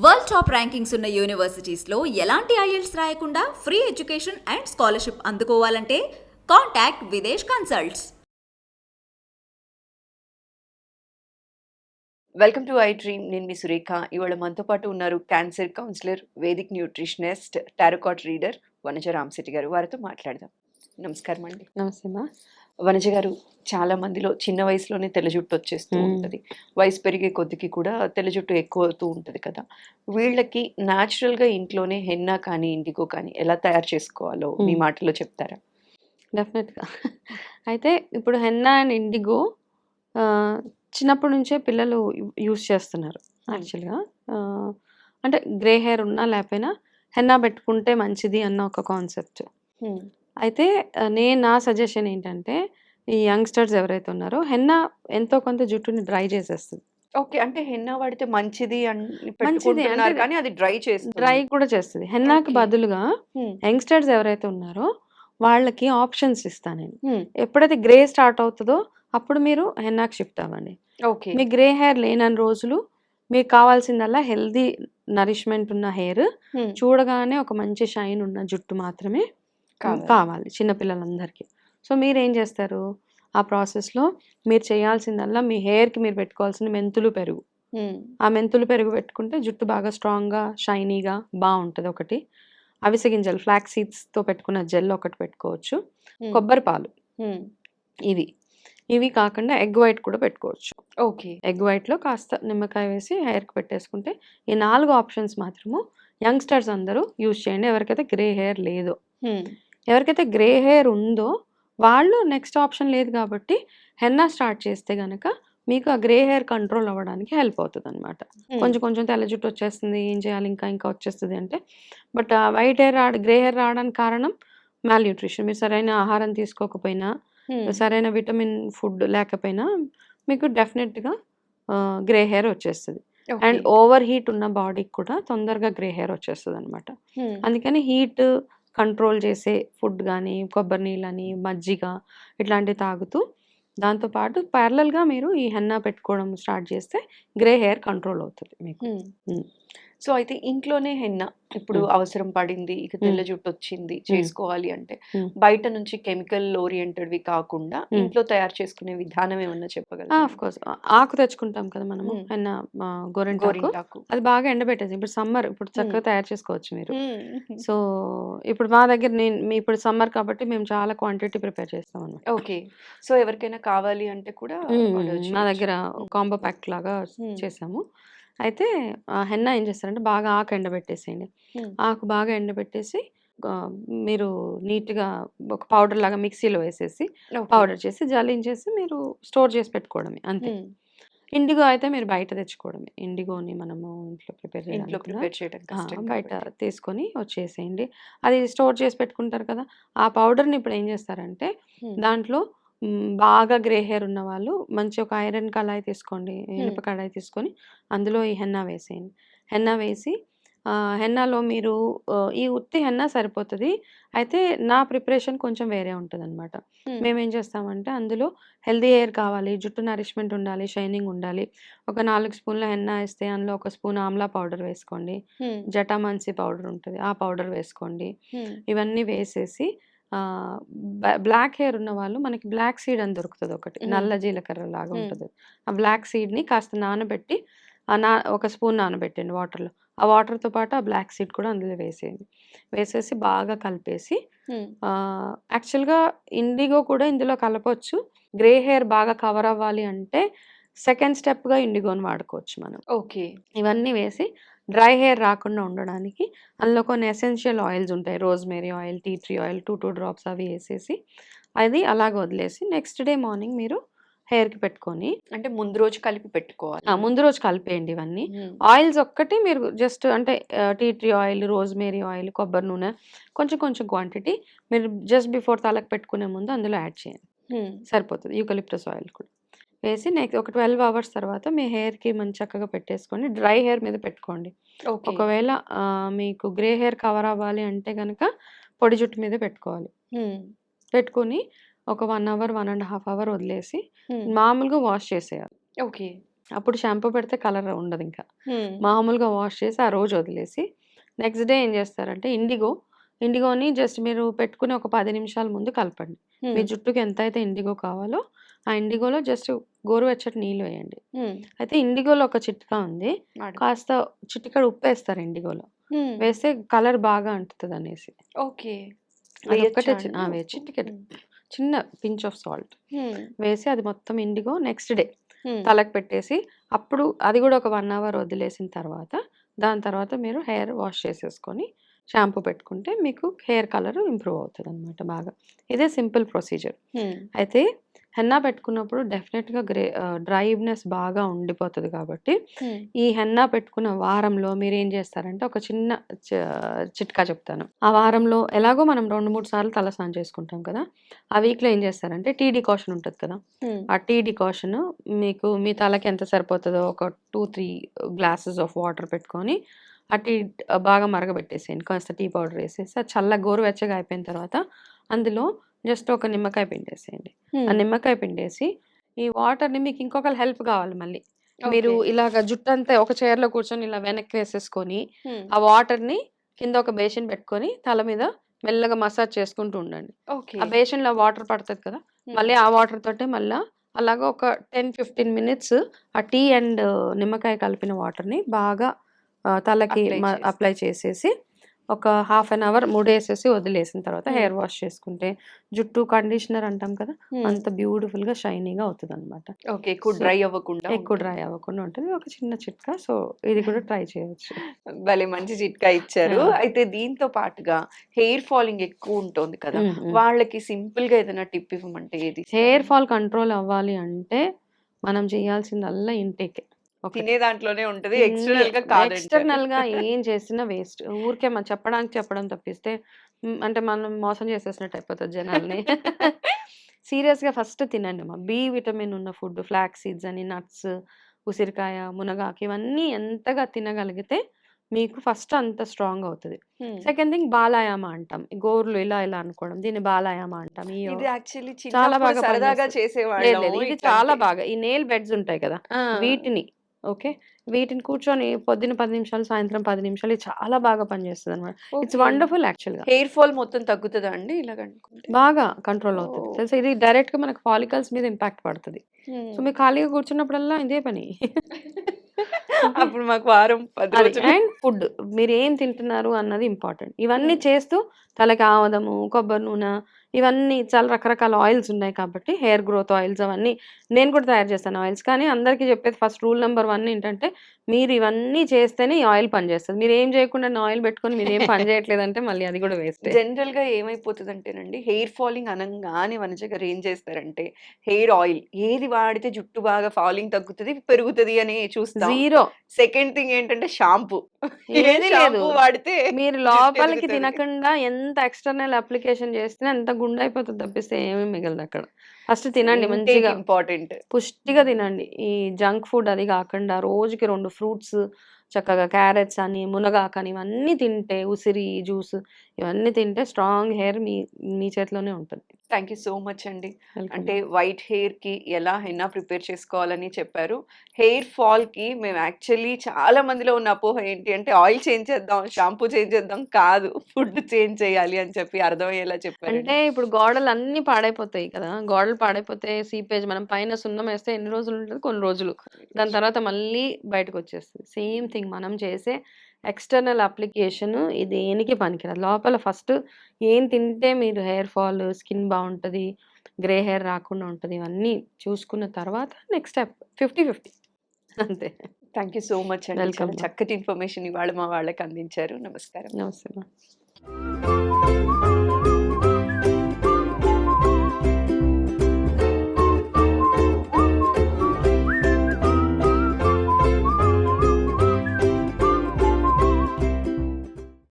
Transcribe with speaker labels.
Speaker 1: World top rankings ఉన్న యూనివర్సిటీస్లో ఎలాంటి IELTS రాయకుండా ఫ్రీ ఎడ్యుకేషన్ అండ్ స్కాలర్షిప్ అందుకోవాలంటే contact Videsh consults.
Speaker 2: Welcome to I dream. నేను మీ సురేఖ. ఇవాళ మనతో పాటు ఉన్నారు cancer counsellor, vedic nutritionist, tarot card reader Vanaja Ramashetti garu. వారితో మాట్లాడదాం. నమస్కారం అండి.
Speaker 3: నమస్తే మా.
Speaker 2: వనజ గారు, చాలా మందిలో చిన్న వయసులోనే తెల్ల జుట్టు వచ్చేస్తూ ఉంటుంది. వయసు పెరిగే కొద్దికి కూడా తెల్ల జుట్టు ఎక్కువ అవుతూ ఉంటుంది కదా. వీళ్ళకి న్యాచురల్గా ఇంట్లోనే హెన్నా కానీ ఇండిగో కానీ ఎలా తయారు చేసుకోవాలో మీ మాటలో చెప్తారా?
Speaker 3: డెఫినెట్గా. అయితే ఇప్పుడు హెన్నా అండ్ ఇండిగో చిన్నప్పటి నుంచే పిల్లలు యూస్ చేస్తున్నారు యాక్చువల్గా. అంటే గ్రే హెయిర్ ఉన్నా లేకపోయినా హెన్నా పెట్టుకుంటే మంచిది అన్న ఒక కాన్సెప్ట్. అయితే నా సజెషన్ ఏంటంటే, ఈ యంగ్స్టర్స్ ఎవరైతే ఉన్నారో హెన్నా ఎంతో కొంత జుట్టుని డ్రై చేసేస్తుంది.
Speaker 2: ఓకే, అంటే హెన్నా వాడితే మంచిది అని పెట్టుకుంటున్నారు కానీ అది
Speaker 3: డ్రై కూడా చేస్తుంది. హెన్నాకి బదులుగా యంగ్స్టర్స్ ఎవరైతే ఉన్నారో వాళ్ళకి ఆప్షన్స్ ఇస్తాను నేను. ఎప్పుడైతే గ్రే స్టార్ట్ అవుతుందో అప్పుడు మీరు హెన్నాకి షిఫ్ట్ అవ్వండి.
Speaker 2: ఓకే,
Speaker 3: మీ గ్రే హెయిర్ లేనన్ని రోజులు మీకు కావాల్సిందల్లా హెల్దీ నరిష్మెంట్ ఉన్న హెయిర్, చూడగానే ఒక మంచి షైన్ ఉన్న జుట్టు మాత్రమే కావాలి చిన్నపిల్లలందరికీ. సో మీరు ఏం చేస్తారు, ఆ ప్రాసెస్లో మీరు చేయాల్సిందల్లా మీ హెయిర్కి మీరు పెట్టుకోవాల్సిన మెంతులు పెరుగు. ఆ మెంతులు పెరుగు పెట్టుకుంటే జుట్టు బాగా స్ట్రాంగ్గా షైనీగా బాగుంటుంది. ఒకటి అవిసె గింజలు, ఫ్లాక్ సీడ్స్తో పెట్టుకున్న జెల్ ఒకటి పెట్టుకోవచ్చు. కొబ్బరి పాలు, ఇవి కాకుండా ఎగ్ వైట్ కూడా పెట్టుకోవచ్చు.
Speaker 2: ఓకే,
Speaker 3: ఎగ్ వైట్లో కాస్త నిమ్మకాయ వేసి హెయిర్కి పెట్టేసుకుంటే ఈ 4 ఆప్షన్స్ మాత్రము యంగ్స్టర్స్ అందరూ యూజ్ చేయండి. ఎవరికైతే గ్రే హెయిర్ లేదో, ఎవరికైతే గ్రే హెయిర్ ఉందో వాళ్ళు నెక్స్ట్ ఆప్షన్ లేదు కాబట్టి హెన్నా స్టార్ట్ చేస్తే గనక మీకు ఆ గ్రే హెయిర్ కంట్రోల్ అవ్వడానికి హెల్ప్ అవుతుంది అనమాట. కొంచెం కొంచెం తెల్ల జుట్టు వచ్చేస్తుంది, ఏం చేయాలి, ఇంకా వచ్చేస్తుంది అంటే. But white hair grey hair రావడానికి కారణం మాల్ న్యూట్రిషన్. మీరు సరైన ఆహారం తీసుకోకపోయినా, సరైన విటమిన్ ఫుడ్ లేకపోయినా మీకు డెఫినెట్గా గ్రే హెయిర్ వచ్చేస్తుంది. అండ్ ఓవర్ హీట్ ఉన్న బాడీకి కూడా తొందరగా గ్రే హెయిర్ వచ్చేస్తుంది అనమాట. అందుకని హీట్ కంట్రోల్ చేసే ఫుడ్ కానీ, కొబ్బరి నీళ్ళని, మజ్జిగ ఇట్లాంటివి తాగుతూ దాంతోపాటు ప్యారలల్గా మీరు ఈ హెన్నా పెట్టుకోవడం స్టార్ట్ చేస్తే గ్రే హెయిర్ కంట్రోల్ అవుతుంది మీకు.
Speaker 2: సో అయితే ఇంట్లోనే హెన్నా ఇప్పుడు అవసరం పడింది, ఇక తెల్ల జుట్టు వచ్చింది, చేసుకోవాలి అంటే బయట నుంచి కెమికల్ ఓరియంటెడ్వి కాకుండా ఇంట్లో తయారు చేసుకునే విధానం ఏమన్నా చెప్పగలరా?
Speaker 3: ఆఫ్ కోర్స్, ఆకు తెచ్చుకుంటాం కదా మనము, హెన్నా గోరింటాకు. అది బాగా ఎండబెట్టేసి ఇప్పుడు సమ్మర్, ఇప్పుడు చక్కగా తయారు చేసుకోవచ్చు మీరు. సో ఇప్పుడు మా దగ్గర ఇప్పుడు సమ్మర్ కాబట్టి మేము చాలా క్వాంటిటీ ప్రిపేర్ చేస్తాం అన్నమాట.
Speaker 2: ఓకే, సో ఎవరికైనా కావాలి అంటే కూడా
Speaker 3: మా దగ్గర కాంబో ప్యాక్ లాగా చేసాము. అయితే హెన్నా ఏం చేస్తారంటే బాగా ఆకు ఎండబెట్టేసేయండి. ఆకు బాగా ఎండబెట్టేసి మీరు నీట్గా ఒక పౌడర్ లాగా మిక్సీలో వేసేసి పౌడర్ చేసి జల్లించేసి మీరు స్టోర్ చేసి పెట్టుకోవడమే అంతే. ఇండిగో అయితే మీరు బయట తెచ్చుకోవడమే. ఇండిగోని మనము ఇంట్లో ప్రిపేర్ చేయడం బయట తీసుకొని వచ్చేసేయండి. అది స్టోర్ చేసి పెట్టుకుంటారు కదా. ఆ పౌడర్ని ఇప్పుడు ఏం చేస్తారంటే దాంట్లో బాగా గ్రే హెయిర్ ఉన్న వాళ్ళు మంచి ఒక ఐరన్ కళాయి తీసుకోండి, ఇనుప కళాయి తీసుకొని అందులో ఈ హెన్నా వేసేయండి. హెన్నా వేసి హెన్నాలో మీరు ఈ ఉత్తి హెన్నా సరిపోతుంది. అయితే నా ప్రిపరేషన్ కొంచెం వేరే ఉంటుంది అనమాట. మేమేం చేస్తామంటే అందులో హెల్దీ హెయిర్ కావాలి, జుట్టు నరిష్మెంట్ ఉండాలి, షైనింగ్ ఉండాలి. ఒక 4 స్పూన్ల హెన్నా వేస్తే అందులో 1 స్పూన్ ఆమ్లా పౌడర్ వేసుకోండి. జటామాన్సి పౌడర్ ఉంటుంది, ఆ పౌడర్ వేసుకోండి. ఇవన్నీ వేసేసి బ్లాక్ హెయిర్ ఉన్న వాళ్ళు మనకి బ్లాక్ సీడ్ అని దొరుకుతుంది ఒకటి, నల్ల జీలకర్ర లాగా ఉంటుంది. ఆ బ్లాక్ సీడ్ని కాస్త నానబెట్టి ఒక స్పూన్ నానబెట్టండి వాటర్లో. ఆ వాటర్తో పాటు ఆ బ్లాక్ సీడ్ కూడా అందులో వేసేయండి. వేసేసి బాగా కలిపేసి యాక్చువల్గా ఇండిగో కూడా ఇందులో కలపవచ్చు. గ్రే హెయిర్ బాగా కవర్ అవ్వాలి అంటే సెకండ్ స్టెప్గా ఇండిగోని వాడుకోవచ్చు మనం.
Speaker 2: ఓకే,
Speaker 3: ఇవన్నీ వేసి డ్రై హెయిర్ రాకుండా ఉండడానికి అందులో కొన్ని ఎసెన్షియల్ ఆయిల్స్ ఉంటాయి. Rosemary oil, tea tree oil 2 drops అవి వేసేసి అది అలాగ వదిలేసి నెక్స్ట్ డే మార్నింగ్ మీరు హెయిర్కి పెట్టుకొని,
Speaker 2: అంటే ముందు రోజు కలిపి పెట్టుకోవాలి.
Speaker 3: ముందు రోజు కలిపేయండి ఇవన్నీ. ఆయిల్స్ ఒక్కటి మీరు జస్ట్ అంటే tea tree oil, rosemary oil, కొబ్బరి నూనె కొంచెం కొంచెం క్వాంటిటీ మీరు జస్ట్ బిఫోర్ తలకు పెట్టుకునే ముందు అందులో యాడ్ చేయండి, సరిపోతుంది. యూకలిప్టస్ ఆయిల్ కూడా వేసి నెక్స్ట్ ఒక 12 అవర్స్ తర్వాత మీ హెయిర్కి మంచి చక్కగా పెట్టేసుకొని డ్రై హెయిర్ మీద పెట్టుకోండి. ఒకవేళ మీకు గ్రే హెయిర్ కవర్ అవ్వాలి అంటే కనుక పొడి జుట్టు మీద పెట్టుకోవాలి. పెట్టుకొని ఒక 1 అవర్ 1.5 అవర్ వదిలేసి మామూలుగా వాష్ చేసేయాలి.
Speaker 2: ఓకే,
Speaker 3: అప్పుడు షాంపూ పెడితే కలర్ ఉండదు ఇంకా. మామూలుగా వాష్ చేసి ఆ రోజు వదిలేసి నెక్స్ట్ డే ఏం చేస్తారంటే ఇండిగోని జస్ట్ మీరు పెట్టుకుని ఒక 10 నిమిషాల ముందు కలపండి. మీ జుట్టుకి ఎంత అయితే ఇండిగో కావాలో ఆ ఇండిగోలో జస్ట్ గోరువెచ్చటి నీళ్ళు వేయండి. అయితే ఇండిగోలో ఒక చిట్కా ఉంది. కాస్త చిటికెడు ఉప్పు వేస్తారు ఇండిగోలో. వేస్తే కలర్ బాగా అంటుతుంది అనేసి.
Speaker 2: ఓకే.
Speaker 3: అదొక్కటే చిటికెడు చిన్న పించ్ ఆఫ్ సాల్ట్ వేసి అది మొత్తం ఇండిగో నెక్స్ట్ డే తలకు పెట్టేసి అప్పుడు అది కూడా ఒక 1 అవర్ వదిలేసిన తర్వాత దాని తర్వాత మీరు హెయిర్ వాష్ చేసేసుకొని షాంపూ పెట్టుకుంటే మీకు హెయిర్ కలర్ ఇంప్రూవ్ అవుతుంది అనమాట బాగా. ఇదే సింపుల్ ప్రొసీజర్. అయితే హెన్నా పెట్టుకున్నప్పుడు డెఫినెట్గా డ్రైనెస్ బాగా ఉండిపోతుంది కాబట్టి ఈ హెన్నా పెట్టుకున్న వారంలో మీరు ఏం చేస్తారంటే ఒక చిన్న చిట్కా చెప్తాను. ఆ వారంలో ఎలాగో మనం 2-3 సార్లు తలస్నానం చేసుకుంటాం కదా. ఆ వీక్లో ఏం చేస్తారంటే టీ డికాషన్ ఉంటుంది కదా. ఆ టీ డికాషన్ మీకు మీ తలకి ఎంత సరిపోతుందో ఒక 2-3 గ్లాసెస్ ఆఫ్ వాటర్ పెట్టుకొని ఆ టీ బాగా మరగబెట్టేసేయండి. కాస్త టీ పౌడర్ వేసేసి అది చల్ల గోరువెచ్చగా అయిపోయిన తర్వాత అందులో జస్ట్ ఒక నిమ్మకాయ పిండేసేయండి. ఆ నిమ్మకాయ పిండేసి ఈ వాటర్ని మీకు ఇంకొకరు హెల్ప్ కావాలి మళ్ళీ. మీరు ఇలాగ జుట్టంతా ఒక చైర్లో కూర్చొని ఇలా వెనక్కి వేసేసుకొని ఆ వాటర్ని కింద ఒక బేసిన్ పెట్టుకొని తల మీద మెల్లగా మసాజ్ చేసుకుంటూ ఉండండి. ఆ బేసిన్లో వాటర్ పడుతుంది కదా, మళ్ళీ ఆ వాటర్ తోటే మళ్ళీ అలాగా ఒక 10-15 మినిట్స్ ఆ టీ అండ్ నిమ్మకాయ కలిపిన వాటర్ని బాగా తలకి అప్లై చేసేసి ఒక 1/2 అవర్ ముడేసేసి వదిలేసిన తర్వాత హెయిర్ వాష్ చేసుకుంటే జుట్టు కండిషనర్ అంటాం కదా అంత బ్యూటిఫుల్ గా షైనీగా అవుతుంది అనమాట.
Speaker 2: ఎక్కువ డ్రై అవ్వకుండా
Speaker 3: ఉంటుంది. ఒక చిన్న చిట్కా. సో ఇది కూడా ట్రై చేయొచ్చు.
Speaker 2: భలే మంచి చిట్కా ఇచ్చారు. అయితే దీంతో పాటుగా హెయిర్ ఫాలింగ్ ఎక్కువ ఉంటుంది కదా, వాళ్ళకి సింపుల్ గా ఏదైనా టిప్ ఇవ్వమంటే ఏది?
Speaker 3: హెయిర్ ఫాల్ కంట్రోల్ అవ్వాలి అంటే మనం చేయాల్సిందల్లా ఇంటేకే.
Speaker 2: తినే దాంట్లోనే ఉంటది, ఎక్స్టర్నల్
Speaker 3: గా ఏం చేసినా వేస్ట్. ఊరికే మనం చెప్పడం తప్పిస్తే అంటే మనం మోసం చేసేసినట్టు అయిపోతుంది జనాల్ని. సీరియస్ గా ఫస్ట్ తినండి బి విటమిన్ ఉన్న ఫుడ్, ఫ్లాక్స్ సీడ్స్ అని, నట్స్, ఉసిరికాయ, మునగాకు ఇవన్నీ ఎంతగా తినగలిగితే మీకు ఫస్ట్ అంత స్ట్రాంగ్ అవుతుంది. సెకండ్ థింగ్ బాలాయామ అంటాం. గోర్లు ఇలా ఇలా అనుకోవడం, దీన్ని బాలాయామ అంటాం. చాలా బాగా ఇది చాలా బాగా ఈ నెయిల్ బెడ్స్ ఉంటాయి కదా వీటిని కూర్చొని పొద్దున 10 నిమిషాలు, సాయంత్రం 10 నిమిషాలు చాలా బాగా పనిచేస్తుంది అనమాట. ఇట్స్ వండర్ఫుల్ యాక్చువల్గా.
Speaker 2: హెయిర్ ఫాల్ మొత్తం తగ్గుతుందా అండి ఇలాగ?
Speaker 3: బాగా కంట్రోల్ అవుతుంది తెలుసా. ఇది డైరెక్ట్ గా మనకు ఫాలికల్స్ మీద ఇంపాక్ట్ పడుతుంది. సో మీరు ఖాళీగా కూర్చున్నప్పుడల్లా ఇదే పని.
Speaker 2: అప్పుడు మాకు వారం 10 రోజులు.
Speaker 3: అండ్ ఫుడ్ మీరు ఏం తింటున్నారు అన్నది ఇంపార్టెంట్. ఇవన్నీ చేస్తూ తలకి ఆవదము, కొబ్బరి నూనె, ఇవన్నీ చాలా రకరకాల ఆయిల్స్ ఉన్నాయి కాబట్టి హెయిర్ గ్రోత్ ఆయిల్స్ అవన్నీ నేను కూడా తయారు చేస్తాను ఆయిల్స్. కానీ అందరికీ చెప్పేది ఫస్ట్ రూల్ నెంబర్ 1 ఏంటంటే మీరు ఇవన్నీ చేస్తేనే ఈ ఆయిల్ పనిచేస్తుంది. మీరు ఏం చేయకుండా ఆయిల్ పెట్టుకొని మీరు ఏం పని చేయట్లేదంటే మళ్ళీ అది కూడా వేస్ట్.
Speaker 2: జనరల్ గా ఏమైపోతుంది అంటేనండి, హెయిర్ ఫాలింగ్ అనగానే వనజ గారు ఏం చేస్తారంటే హెయిర్ ఆయిల్ ఏది వాడితే జుట్టు బాగా ఫాలింగ్ తగ్గుతుంది పెరుగుతుంది అని చూస్తాం.
Speaker 3: జీరో.
Speaker 2: సెకండ్ థింగ్ ఏంటంటే షాంపూ.
Speaker 3: ఏది లేదు,
Speaker 2: వాడితే
Speaker 3: మీరు లోపలికి తినకుండా ఎంత ఎక్స్టర్నల్ అప్లికేషన్ చేస్తే అంత గుండె అయిపోతుంది తప్పిస్తే ఏమీ మిగలదు అక్కడ. ఫస్ట్ తినండి మంచిగా,
Speaker 2: ఇంపార్టెంట్
Speaker 3: పుష్టిగా తినండి. ఈ జంక్ ఫుడ్ అది కాకుండా రోజుకి 2 ఫ్రూట్స్ చక్కగా, క్యారెట్స్ అని, మునగాకు అని ఇవన్నీ తింటే, ఉసిరి జ్యూస్ ఇవన్నీ తింటే స్ట్రాంగ్ హెయిర్ మీ చేతిలోనే ఉంటుంది.
Speaker 2: థ్యాంక్ యూ సో మచ్ అండి. అంటే వైట్ హెయిర్ కి ఎలా హెన్నా ప్రిపేర్ చేసుకోవాలని చెప్పారు. హెయిర్ ఫాల్ కి మేము యాక్చువల్లీ చాలా మందిలో ఉన్న అపోహ ఏంటి అంటే ఆయిల్ చేంజ్ చేద్దాం, షాంపూ చేంజ్ చేద్దాం కాదు, ఫుడ్ చేంజ్ చేయాలి అని చెప్పి అర్థమయ్యేలా చెప్పారు.
Speaker 3: అంటే ఇప్పుడు గోడలు అన్ని పాడైపోతాయి కదా, గోడలు పాడైపోతే సీపేజ్ మనం పైన సున్నం వేస్తే ఎన్ని రోజులు ఉంటుంది? కొన్ని రోజులు. దాని తర్వాత మళ్ళీ బయటకు వచ్చేస్తుంది. సేమ్ థింగ్ మనం చేసే ఎక్స్టర్నల్ అప్లికేషన్ ఇది దేనికి పనికిరాదు. లోపల ఫస్ట్ ఏం తింటే మీరు హెయిర్ ఫాల్, స్కిన్ బాగుంటుంది, గ్రే హెయిర్ రాకుండా ఉంటుంది, ఇవన్నీ చూసుకున్న తర్వాత నెక్స్ట్ స్టెప్ 50-50 అంతే.
Speaker 2: థ్యాంక్ యూ సో మచ్ అండి.
Speaker 3: వెల్కమ్.
Speaker 2: చక్కటి ఇన్ఫర్మేషన్ ఇవాళ మా వాళ్ళకి అందించారు. నమస్కారం.
Speaker 3: నమస్తే.